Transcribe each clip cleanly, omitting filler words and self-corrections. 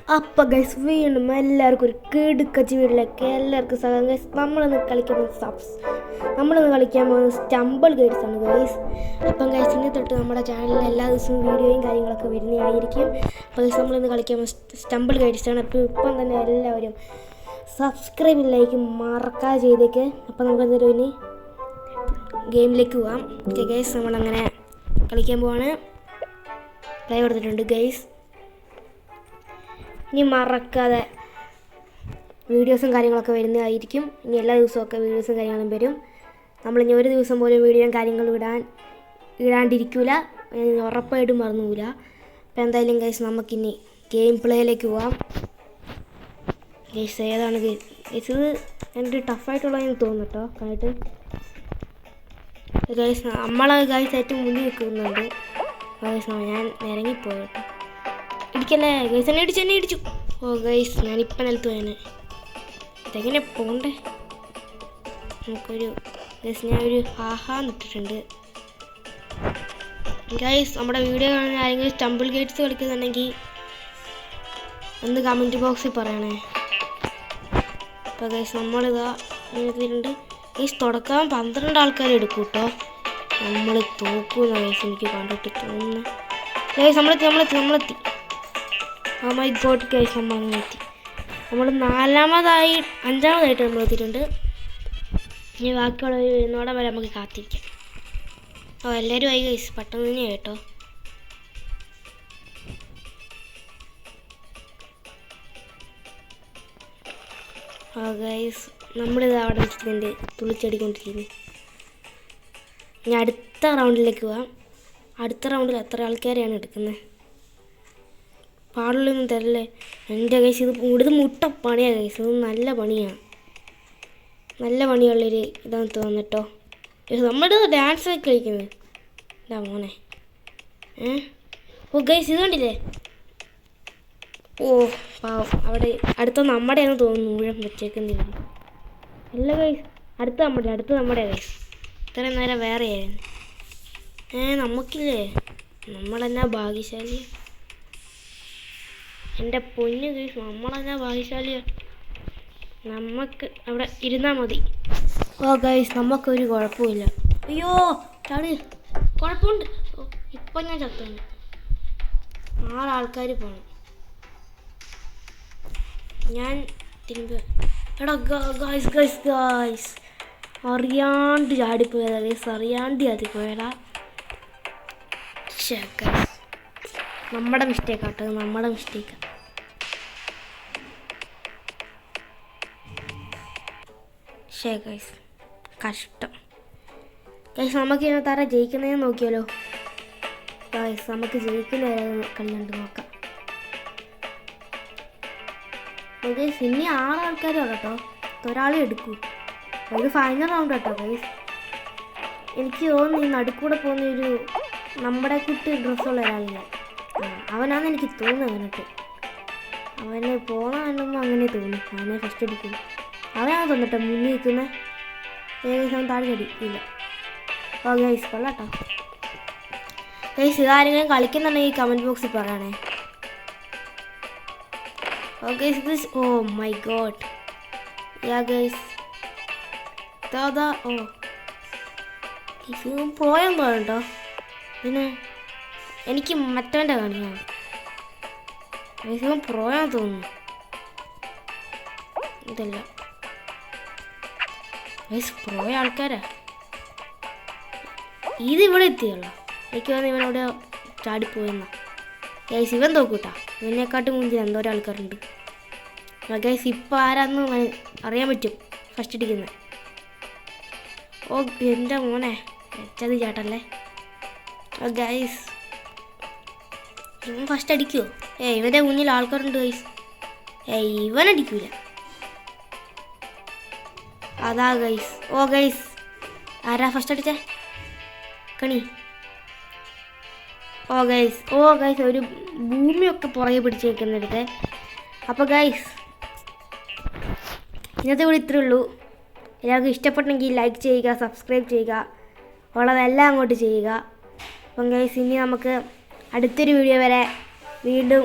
അപ്പം ഗൈസ് വീണ്ടും എല്ലാവർക്കും ഒരു കിടുക്കച്ചി വീട്ടിലേക്ക് എല്ലാവർക്കും സ്വാഗതം ഗൈസ്. നമ്മളിന്ന് കളിക്കാൻ പോകുന്നത് സ്റ്റംബിൾ ഗൈഡ്സ് ആണ് ഗൈസ്. അപ്പം ഗൈസ് ഇനി തൊട്ട് നമ്മുടെ ചാനലിൽ എല്ലാ ദിവസവും വീഡിയോയും കാര്യങ്ങളൊക്കെ വരുന്നതായിരിക്കും. അപ്പോൾ ഗൈസ് നമ്മളിന്ന് കളിക്കാൻ പോകുന്നത് സ്റ്റംബിൾ ഗൈഡ്സ് ആണ്. അപ്പോൾ ഇപ്പം തന്നെ എല്ലാവരും സബ്സ്ക്രൈബ് ലൈക്ക് മറക്കാതെ ചെയ്തേക്ക്. അപ്പോൾ നമുക്ക് ഇനി ഗെയിമിലേക്ക് പോകാം. ഓക്കെ ഗൈസ്, നമ്മളങ്ങനെ കളിക്കാൻ പോവാണ്. പ്ലേ കൊടുത്തിട്ടുണ്ട് ഗൈസ്. ഇനി മറക്കാതെ വീഡിയോസും കാര്യങ്ങളൊക്കെ വരുന്നതായിരിക്കും. ഇനി എല്ലാ ദിവസമൊക്കെ വീഡിയോസും കാര്യങ്ങളും വരും. നമ്മളിനി ഒരു ദിവസം പോലും വീഡിയോയും കാര്യങ്ങളും ഇടാണ്ടിരിക്കില്ല, ഉറപ്പായിട്ടും മറന്നു പോകില്ല. അപ്പോൾ എന്തായാലും ഗൈസ് നമുക്കിനി ഗെയിം പ്ലേയിലേക്ക് പോവാം. ഗൈസ് ഏതാണ് ഗൈസ്? ഇത് എനിക്ക് ടഫായിട്ടുള്ളതെന്ന് തോന്നുന്നു കേട്ടോ കണ്ടിട്ട്. ഗൈസ് നമ്മളെ ഗൈസ് ഏറ്റവും മുന്നിൽ നിൽക്കുന്നുണ്ട്. ഗൈസ് ഞാൻ ഇറങ്ങിപ്പോയി കേട്ടോ. ഇടിക്കല്ലേ ഗൈസ്, എന്നെ ഇടിച്ചു. ഓ ഗൈസ് ഞാനിപ്പം നിലത്ത് പോയാണ്. ഇതെങ്ങനെ പോണ്ടേ? നമുക്കൊരു ഗൈസ് ഞാനൊരു ഇട്ടിട്ടുണ്ട് ഗൈസ്. നമ്മുടെ വീഡിയോ കാണുന്ന ആരെങ്കിലും സ്റ്റംബിൾ ഗൈഡ്സ് കളിക്കുന്നുണ്ടെങ്കിൽ ഒന്ന് കമൻറ്റ് ബോക്സിൽ പറയണേ. അപ്പോൾ ഗൈസ് നമ്മളിതാ എഴുതിയിട്ടുണ്ട് ഗൈസ്. തുടക്കാൻ 12 ആൾക്കാർ എടുക്കും കേട്ടോ. നമ്മൾ തോക്കുന്ന ഗൈസ് എനിക്ക് കണ്ടിട്ട് തോന്നുന്നു. ഗൈസ് നമ്മളെത്തി. ഓ മൈ ഗോഡ് ഗൈസ്, നമ്മൾ എത്തി. നമ്മൾ 5ാമതായിട്ട് നമ്മൾ എത്തിയിട്ടുണ്ട്. ഇനി ബാക്കിയുള്ളവർ വരുന്നോടെ വരെ നമുക്ക് കാത്തിരിക്കാം. ഓ എല്ലാവരും ആയി ഗൈസ്, പെട്ടെന്ന് തന്നെ കേട്ടോ. ഓ ഗൈസ് നമ്മളിത് അവിടെ വെച്ചിട്ടുണ്ട് തുള്ളിച്ചടിക്കൊണ്ടിരിക്കുന്നത്. ഇനി അടുത്ത റൗണ്ടിലേക്ക് പോവാം. അടുത്ത റൗണ്ടിൽ എത്ര ആൾക്കാരെയാണ് എടുക്കുന്നത്? പാടുള്ളൊന്നും തരല്ലേ എൻ്റെ ഗൈസ്. ഇത് മുട്ടപ്പണിയാണ് ഗൈസ്. ഇത് നല്ല പണിയാണ്, നല്ല പണിയുള്ളൊരു ഇതാണെന്ന് തോന്നിട്ടോ. നമ്മുടെ ഡാൻസ് ഒക്കെ കളിക്കുന്നത് ഇതാ മോനെ. ഓ ഗൈസ് ഇത് കണ്ടില്ലേ? ഓ പാവം, അവിടെ അടുത്ത നമ്മുടെയാണെന്ന് തോന്നുന്നു മുഴുവൻ വെച്ചേക്കുന്നില്ല. അല്ല ഗൈസ്, അടുത്ത നമ്മുടെ ഗൈസ്. ഇത്രയും നേരം വേറെ ആയിരുന്നു. നമുക്കില്ലേ, നമ്മളെന്നാ ഭാഗ്യശാലി. എൻ്റെ പൊന്ന് ഗൈസ്, നമ്മളെന്നാ ഭാഗ്യശാലിയാണ്. നമുക്ക് അവിടെ ഇരുന്നാൽ മതി. ഓ ഗൈസ് നമുക്കൊരു കുഴപ്പമില്ല. അയ്യോ ചാടി, കുഴപ്പമുണ്ട്. ഓ ഇപ്പം ഞാൻ ചത്തുണ്ട്. 6 ആൾക്കാർ പോകണം. ഞാൻ തിരുമ്പ എടാ ഗൈസ് അറിയാണ്ട് ചാടിപ്പോയതാ ഗൈസ്, അറിയാണ്ട് ചാടിപ്പോയടാ. നമ്മുടെ മിസ്റ്റേക്കാട്ടോ, നമ്മുടെ മിസ്റ്റേക്കാ. ഗൈസ് കഷ്ടം ഗൈസ്. നമുക്ക് ഇതിനകത്ത് ആരാ ജയിക്കുന്നതെന്ന് നോക്കിയാലോ ഗൈസ്. നമുക്ക് ജയിക്കുന്ന കണ്ടുകൊണ്ട് നോക്കാം ഗൈസ്. ഇനി 6 ആൾക്കാരും കേട്ടോ, ഒരാളെ എടുക്കൂ. ഇത് ഫൈനൽ റൗണ്ട് കേട്ടോ ഗൈസ്. എനിക്ക് തോന്നുന്നു ഈ നടുക്കൂടെ പോകുന്നൊരു നമ്മുടെ കുട്ടി ഡ്രസ്സുള്ള ഒരാളില്ല, അവനാണെന്ന് എനിക്ക് തോന്നുന്നു. അവന് പോകുന്ന കണ്ടുമ്പോൾ അങ്ങനെ തോന്നി. അവനെ ഫസ്റ്റ് അടിക്കും. അവനാണ് തോന്നിട്ടോ മുന്നിൽ നിൽക്കുന്നത്. ഏകദേശം താഴെ അടിക്കില്ല. ഓ ഗൈസ് കൊള്ളാട്ടോ ഗൈസ്. ഇതാരെങ്കിലും കളിക്കുന്നുണ്ടെങ്കിൽ കമൻറ്റ് ബോക്സിൽ പറയണേ. Oh guys this, oh my god ya guys. Oh ഇത് പോയാൽ കേട്ടോ. പിന്നെ എനിക്ക് മറ്റവൻ്റെ കാണിക്കാം. ഗൈസ് പ്രോയാൻ തോന്നുന്നു. ഇതല്ല ഗൈസ്, പ്രോയ ആൾക്കാരാ. ഇതിവിടെ എത്തിയല്ലോ. എനിക്ക് തോന്നുന്നു ഇവനവിടെ ചാടിപ്പോയെന്നാ ഗൈസ്. ഇവൻ തോക്കൂട്ടാ, ഇവനെക്കാട്ടും മുന്നിൽ എന്തോരം ആൾക്കാരുണ്ട് ഗൈസ്. ഇപ്പം ആരാന്ന് അറിയാൻ പറ്റും ഫസ്റ്റ് അടിക്കുന്നത്. ഓ എൻ്റെ മോനെ വെച്ചത് ചേട്ടല്ലേ. ഓ ഗൈസ് ഇവൻ ഫസ്റ്റ് അടിക്കുമോ? ഇവൻ്റെ മുന്നിൽ ആൾക്കാരുണ്ട് ഗൈസ്. ഇവനടിക്കൂല. അതാ ഗൈസ്. ഓ ഗൈസ് ആരാ ഫസ്റ്റ് അടിച്ചേ? കണി. ഓ ഗൈസ് ഒരു ഭൂമിയൊക്കെ പുറകെ പിടിച്ച് വെക്കുന്നിടത്ത്. അപ്പോൾ ഗൈസ് ഇന്നത്തെ കൂടി ഇത്രയേ ഉള്ളൂ. എല്ലാവർക്കും ഇഷ്ടപ്പെട്ടെങ്കിൽ ലൈക്ക് ചെയ്യുക, സബ്സ്ക്രൈബ് ചെയ്യുക, ഉള്ളതെല്ലാം അങ്ങോട്ട് ചെയ്യുക. അപ്പം ഗൈസ് ഇനി നമുക്ക് അടുത്തൊരു വീഡിയോ വരെ വീണ്ടും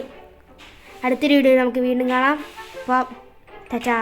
അടുത്തൊരു വീഡിയോ നമുക്ക് വീണ്ടും കാണാം. അപ്പോൾ ടാറ്റാ.